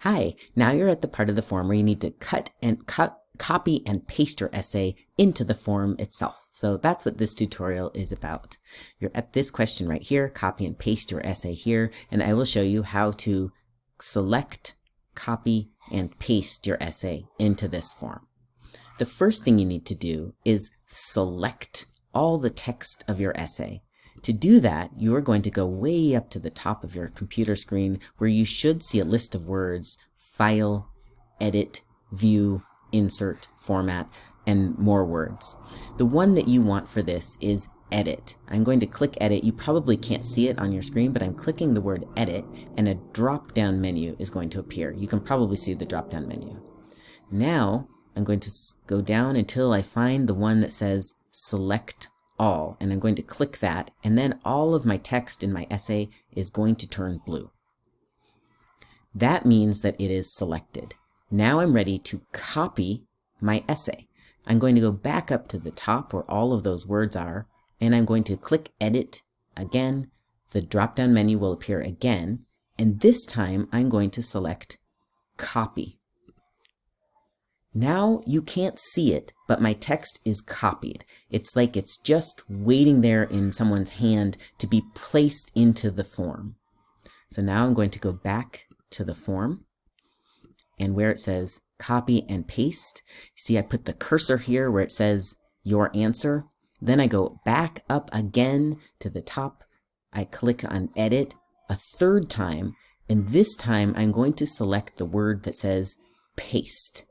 Hi, now you're at the part of the form where you need to copy and paste your essay into the form itself. So that's what this tutorial is about. You're at this question right here, copy and paste your essay here, and I will show you how to select, copy, and paste your essay into this form. The first thing you need to do is select all the text of your essay. To do that, you are going to go way up to the top of your computer screen where you should see a list of words, File, Edit, View, Insert, Format, and more words. The one that you want for this is Edit. I'm going to click Edit. You probably can't see it on your screen, but I'm clicking the word Edit, and a drop-down menu is going to appear. You can probably see the drop-down menu. Now, I'm going to go down until I find the one that says Select All, and I'm going to click that, and then all of my text in my essay is going to turn blue. That means that it is selected. Now I'm ready to copy my essay. I'm going to go back up to the top where all of those words are, and I'm going to click Edit again. The drop-down menu will appear again, and this time I'm going to select Copy. Now you can't see it, but my text is copied. It's like it's just waiting there in someone's hand to be placed into the form. So now I'm going to go back to the form, and where it says copy and paste, see I put the cursor here where it says your answer. Then I go back up again to the top. I click on Edit a third time, and this time I'm going to select the word that says paste.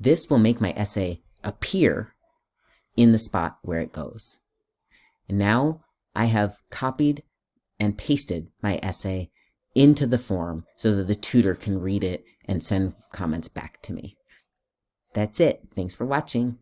This will make my essay appear in the spot where it goes. And now I have copied and pasted my essay into the form so that the tutor can read it and send comments back to me. That's it. Thanks for watching.